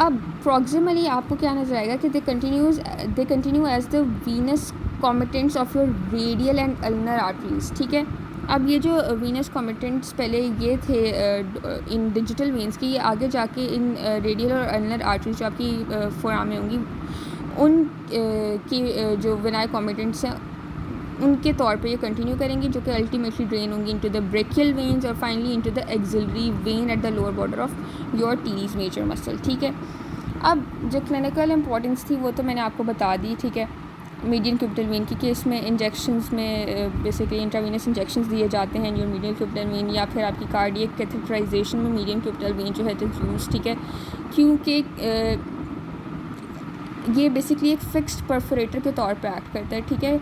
अब प्रॉक्सिमली आपको क्या नजर आएगा कि they continue as the venae comitantes of your radial and ulnar arteries, ठीक है। अब ये जो वीनस कॉमिटेंट्स पहले ये थे इन डिजिटल वेन्स की, ये आगे जाके इन रेडियल और अल्नर आर्टरीज जो आपकी फोरआर्म में होंगी उन की जो विनायक कॉमिटेंट्स हैं उनके तौर पे ये कंटिन्यू करेंगी, जो कि अल्टीमेटली ड्रेन होंगी इनटू द ब्रेकियल वेन्स और finally into the axillary vein at the lower border of your teres major muscle, ठीक है। अब जो क्लिनिकल इंपॉर्टेंस थी वो तो मैंने आपको बता दी, ठीक है, मीडियन क्यूबिटल वेन की केस में इंजेक्शंस में बेसिकली इंट्रावीनस इंजेक्शंस दिए जाते हैं जो मीडियन क्यूबिटल वेन, या फिर आपकी कार्डियक कैथेटराइजेशन में मीडियन क्यूबिटल वेन जो है तो यूज, ठीक है, क्योंकि ये बेसिकली एक फिक्स्ड परफोरेटर के तौर पे एक्ट करता है, ठीक है।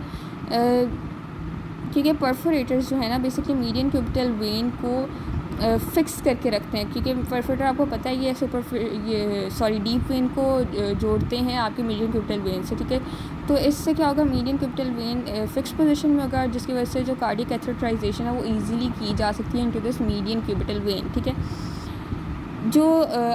क्योंकि परफोरेटर्स जो है ना बेसिकली मीडियन क्यूबिटल वेन को फिक्स करके रखते हैं, क्योंकि परफोरेटर आपको पता है ये डीप वेन को जोड़ते हैं आपके मीडियन क्यूबिटल वेन से, ठीक है। तो इससे क्या होगा, median cubital when fix position में होगा, जिसकी वजह से जो कार्डियक कैथेटराइजेशन है वो इजीली की जा सकती है into this median cubital when, ठीक है। जो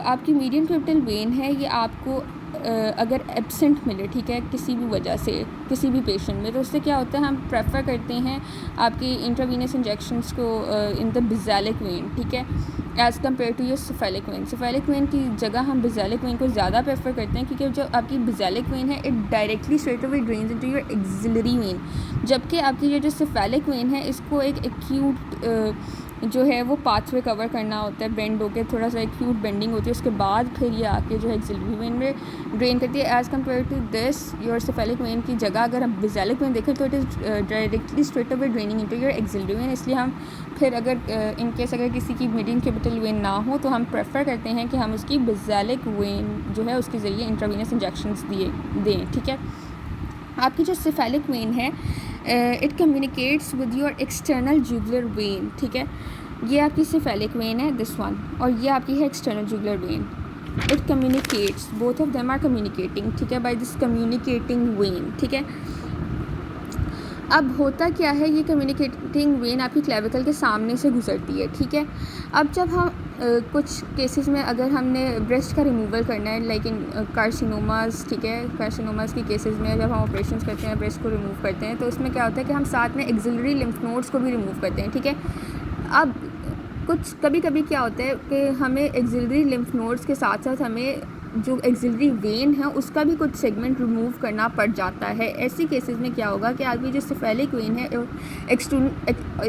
आपकी मीडियन क्यूबिटल वेन है ये आपको अगर एब्सेंट मिले, ठीक है, किसी भी वजह से किसी भी पेशेंट में, तो उससे क्या होता है हम प्रेफर करते हैं आपकी इंट्रावीनस इंजेक्शंस को इन द बेसिलिक वेन, ठीक है, as compared to your cephalic vein. Cephalic vein की जगह हम बेसिलिक वेन को ज़्यादा प्रेफर करते हैं, क्योंकि जो आपकी बेसिलिक वेन है it directly straight away drains into your axillary when, जबकि आपकी ये जो सेफेलिक वेन है इसको एक एक्यूट जो है वो पाथवे कवर करना होता है, बेंड होकर थोड़ा सा एक्यूट बेंडिंग होती है, उसके बाद फिर ये आके जो है एक्सिलरी वेन में ड्रेन करती है। As compared to this your cephalic vein की जगह अगर हम बेसिलिक वेन देखें तो it is directly straight away draining into your axillary vein. इसलिए हम फिर अगर इन केस अगर किसी की मीडियन क्यूबिटल वेन ना हो तो हम प्रेफर करते हैं कि हम उसकी बेसिलिक वेन जो है उसके ज़रिए इंट्रावीनस इंजेक्शंस दें, ठीक है। आपकी जो सेफेलिक वेन है it communicates with your external jugular vein, ठीक है। ये आपकी सेफेलिक वेन है दिस वन, और ये आपकी है external jugular vein. It communicates, both of them are communicating, ठीक है, बाय दिस कम्युनिकेटिंग वेन, ठीक है। अब होता क्या है, ये कम्युनिकेटिंग वेन आपकी क्लेविकल के सामने से गुजरती है, ठीक है। अब जब हम कुछ केसेस में अगर हमने ब्रेस्ट का रिमूवल करना है लाइक इन कार्सिनोमास, ठीक है, कार्सिनोमास की केसेस में जब हम ऑपरेशंस करते हैं ब्रेस्ट को रिमूव करते हैं तो उसमें क्या होता है कि हम साथ में एक्सिलरी लिम्फ नोड्स को भी रिमूव करते हैं, ठीक है। अब कुछ कभी कभी क्या होता है कि हमें एक्सिलरी लिम्फ नोड्स के साथ साथ हमें जो एक्सिलरी वेन है उसका भी कुछ सेगमेंट रिमूव करना पड़ जाता है। ऐसी केसेस में क्या होगा कि आपकी जो सेफेलिक वेन है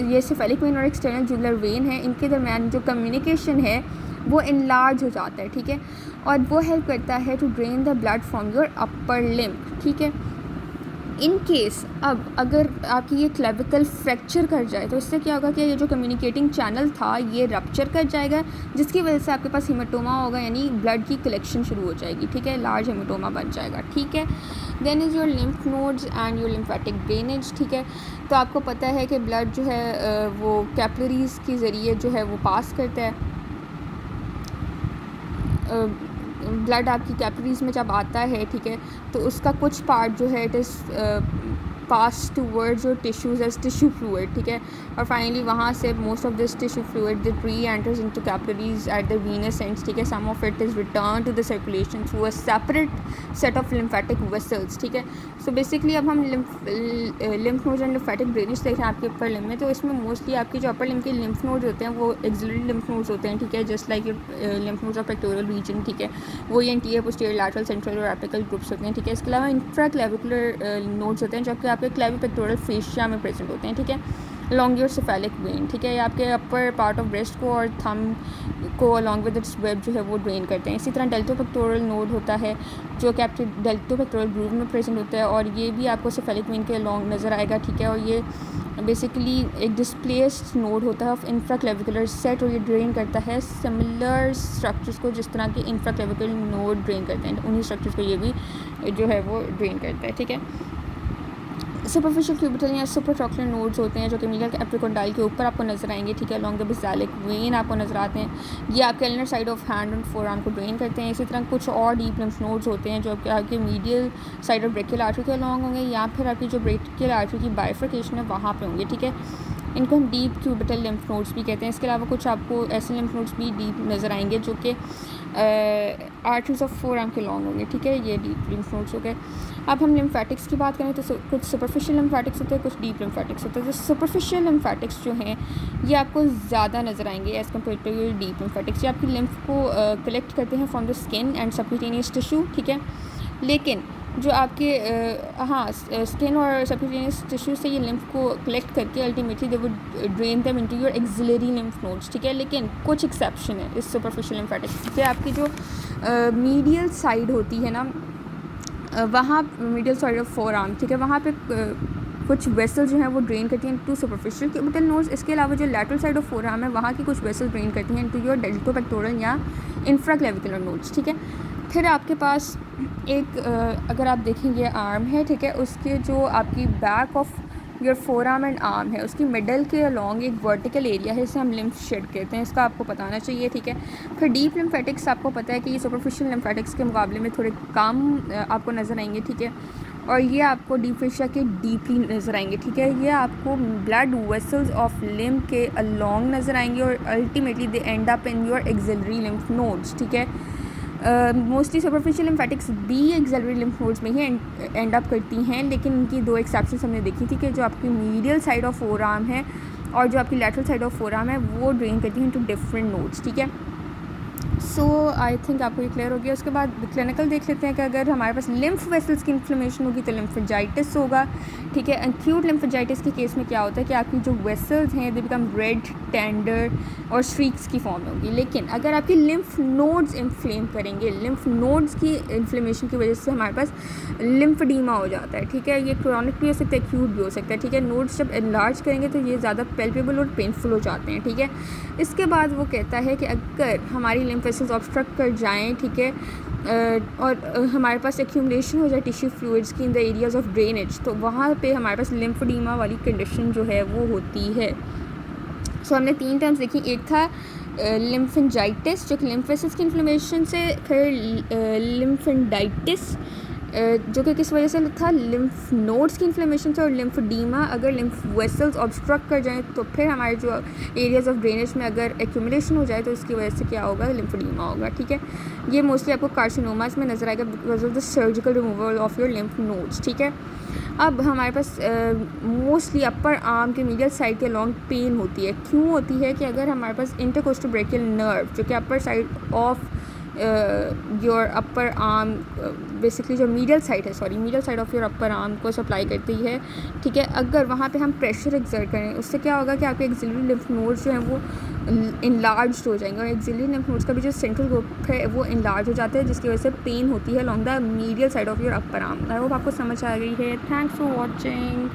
ये सेफेलिक वेन और एक्सटर्नल जुगुलर वेन है इनके दरमियान जो कम्युनिकेशन है वो इनलार्ज हो जाता है, ठीक है। और वो हेल्प करता है to drain the blood from your upper limb, ठीक है। इन केस अब अगर आपकी ये क्लेविकल फ्रैक्चर कर जाए तो इससे क्या होगा कि ये जो कम्युनिकेटिंग चैनल था ये रप्चर कर जाएगा, जिसकी वजह से आपके पास हीमेटोमा होगा, यानी ब्लड की कलेक्शन शुरू हो जाएगी, ठीक है। लार्ज हीमेटोमा बन जाएगा, ठीक है। Then is your lymph nodes and your lymphatic drainage, ठीक है। तो आपको पता है कि ब्लड जो है वो कैपिलरीज़ के ज़रिए जो है वो पास करता है। ब्लड आपकी कैपिलरीज़ में जब आता है, ठीक है, तो उसका कुछ पार्ट जो है it is pass towards your tissues as tissue fluid, ठीक है। और फाइनली वहाँ से most of this tissue fluid the reenters into capillaries at the venous ends, ठीक है। Some of it is return to the circulation through a separate set of lymphatic vessels, ठीक है। So basically अब हम lymph nodes and lymphatic drainage देख रहे हैं आपके अपर लिम्फ में। तो इसमें मोस्टली आपके जो अपर लिम्फ के लिम्फ नोड्स होते हैं वो एक्सिलरी लिम्फ नोड्स होते हैं, ठीक है, just like your lymph nodes of pectoral region, ठीक है। वो एंटीरियर पोस्टीरियर लैटरल सेंट्रल और एपिकल ग्रुप्स होते हैं, ठीक है। इसके अलावा इंफ्राक्लेविकुलर नोड्स होते हैं जो कि आपके क्लेविपेक्टोरल फेशिया में प्रेजेंट होते हैं, ठीक है, अलॉन्ग योर सेफेलिक वेन, ठीक है। ये आपके अपर पार्ट ऑफ ब्रेस्ट को और थंब को अलॉन्ग विद इट्स वेब जो है वो ड्रेन करते हैं। इसी तरह डेल्टोपेक्टोरल नोड होता है जो कि आपके डेल्टोपेक्टोरल ग्रूव में प्रेजेंट होता है और ये भी आपको सेफेलिक वेन के अलॉन्ग नज़र आएगा, ठीक है। और ये बेसिकली एक डिस्प्लेस्ड नोड होता है ऑफ इंफ्राक्लेविकुलर सेट और ये ड्रेन करता है सिमिलर स्ट्रक्चर्स को जिस तरह के इंफ्राक्लेविकुलर नोड ड्रेन करते हैं, उन्हीं स्ट्रक्चर्स को ये भी जो है वो ड्रेन करता है, ठीक है। सुपरफिशियल क्यूबिटल या सुपरट्रॉक्युलर नोड्स होते हैं जो कि मीडियल एपिकोंडाइल के ऊपर आपको नजर आएंगे, ठीक है। अलॉन्ग द बेसालिक वेन आपको नजर आते हैं। ये आपके ulnar side of hand and forearm को ड्रेन करते हैं। इसी तरह कुछ और डीप लिम्फ नोड्स होते हैं जो कि आपके medial side of brachial artery के अलॉन्ग होंगे या फिर आपकी जो ब्रेकियल आर्टरी की बाइफर्केशन है वहाँ पे होंगे, ठीक है। इनको हम डीप क्यूबिटल लिम्फ नोड्स भी कहते हैं। इसके अलावा कुछ आपको ऐसे लिम्फ नोड्स भी डीप नज़र आएंगे जो कि आर्टरीज ऑफ फोरआर्म के लॉन्ग होंगे, ठीक है। ये डीप लिम्फ नोड्स हो गए। अब हम लिम्फेटिक्स की बात करें तो कुछ सुपरफिशियल लिम्फेटिक्स होते हैं, कुछ डीप लिम्फेटिक्स होते हैं। जो सुपरफिशियल लिम्फेटिक्स जो हैं ये आपको ज़्यादा नज़र आएंगे एज़ कम्पेयर टू ये डीप लिम्फेटिक्स। ये आपकी लिम्फ को कलेक्ट करते हैं from the skin and subcutaneous tissue, ठीक है। लेकिन जो आपके स्किन और सबक्यूटेनियस टिश्यू से ये लिम्फ को कलेक्ट करके ultimately they would drain them into your axillary lymph nodes, ठीक है। लेकिन कुछ एक्सेप्शन है इस सुपरफिशियल लिम्फेटिक्स से। आपकी जो मीडियल साइड होती है ना वहाँ मीडियल साइड ऑफ फोरआर्म, ठीक है, वहाँ पे कुछ वेसल जो हैं वो ड्रेन करती हैं टू सुपरफिशियल क्यूबिटल नोड्स। इसके अलावा जो लैटरल साइड ऑफ फोरआर्म है वहाँ की कुछ वेसल ड्रेन करती हैं टू योर डेल्टोपेक्टोरल या इंफ्राक्लेविकुलर नोड्स, ठीक है। फिर आपके पास एक अगर आप देखेंगे आर्म है, ठीक है, उसके जो आपकी back of your forearm and arm है उसकी मिडल के अलॉन्ग एक वर्टिकल एरिया है, इसे हम लिम्फ शेड कहते हैं। इसका आपको पता होना चाहिए, ठीक है। फिर डीप लिम्फेटिक्स आपको पता है कि ये सुपरफिशियल लिम्फेटिक्स के मुकाबले में थोड़े कम आपको नज़र आएंगे, ठीक है। और ये आपको डीप फेशिया के डीपली नज़र आएंगे, ठीक है। ये आपको ब्लड वेसल्स ऑफ लिम्फ के अलॉन्ग नज़र आएंगे और ultimately they and up in your axillary lymph nodes, ठीक है। मोस्टली सुपरफिशियल लिम्फेटिक्स भी एक्सिलरी लिम्फ नोड्स में ही एंड अप करती हैं, लेकिन इनकी दो एक्सेप्शंस हमने देखी थी कि जो आपकी मीडियल साइड ऑफ फोरआर्म है और जो आपकी लैटरल साइड ऑफ फोरआर्म है वो ड्रेन करती हैं टू डिफरेंट नोड्स, ठीक है। सो आई थिंक आपको ये क्लियर हो गया। उसके बाद क्लिनिकल देख लेते हैं कि अगर हमारे पास लिम्फ वेसल्स की इन्फ्लेमेशन होगी तो लिम्फेजाइटिस होगा, ठीक है। एक्यूट लिम्फेजाइटिस के केस में क्या होता है कि आपकी जो वेसल्स हैं दे बिकम रेड, टेंडर और स्ट्रीक्स की फॉर्म में होगी। लेकिन अगर आपकी लिम्फ नोड्स इन्फ्लेम करेंगे, लिम्फ नोड्स की इन्फ्लेमेशन की वजह से हमारे पास लिम्फडीमा हो जाता है, ठीक है। ये क्रोनिक भी हो सकता है, एक्यूट भी हो सकता है, ठीक है। नोड्स जब एनलार्ज करेंगे तो ये ज़्यादा पेल्पेबल और पेनफुल हो जाते हैं, ठीक है। इसके बाद वो कहता है कि अगर हमारी लिम्फ वेसल्स ऑब्स्ट्रक्ट कर जाएँ, ठीक है, और हमारे पास एक्यूमुलेशन हो जाए टिश्यू फ्लूइड्स की in the areas of drainage, तो वहाँ पे हमारे पास लिम्फोडीमा वाली कंडीशन जो है वो होती है। सो हमने 3 टर्म्स देखी। एक था लिम्फेंजाइटिस जो कि लिम्फ वेसल्स की इन्फ्लेमेशन से, फिर लिम्फेंडाइटिस जो कि किस वजह से था, लिम्फ नोड्स की इन्फ्लेमेशन से, और लिम्फोडीमा अगर लिम्फ वेसल्स ऑब्स्ट्रक्ट कर जाएँ तो फिर हमारे जो एरियाज ऑफ ड्रेनेज में अगर एक्यूमुलेशन हो जाए तो उसकी वजह से क्या होगा, लिम्फोडीमा होगा, ठीक है। ये मोस्टली आपको कार्सिनोमास में नजर आएगा because of the surgical removal of your lymph nodes, ठीक है। अब हमारे पास मोस्टली अपर आर्म के मीडियल साइड के लॉन्ग पेन होती है। क्यों होती है कि अगर हमारे पास इंटरकोस्टल ब्रेकियल नर्व जो कि upper side of your upper arm, basically जो medial side of your upper arm को सप्लाई करती है, ठीक है। अगर वहाँ पे हम प्रेशर एक्सर्ट करें, उससे क्या होगा कि आपके एक्सिलरी लिम्फ नोड्स जो हैं वो इनलार्ज हो जाएंगे, और एक्सिलरी लिम्फ नोड्स का भी जो सेंट्रल ग्रुप है वो इनलार्ज हो जाता है, जिसकी वजह से पेन होती है along the medial side of your upper arm. I hope आपको समझ आ गई है। Thanks for watching.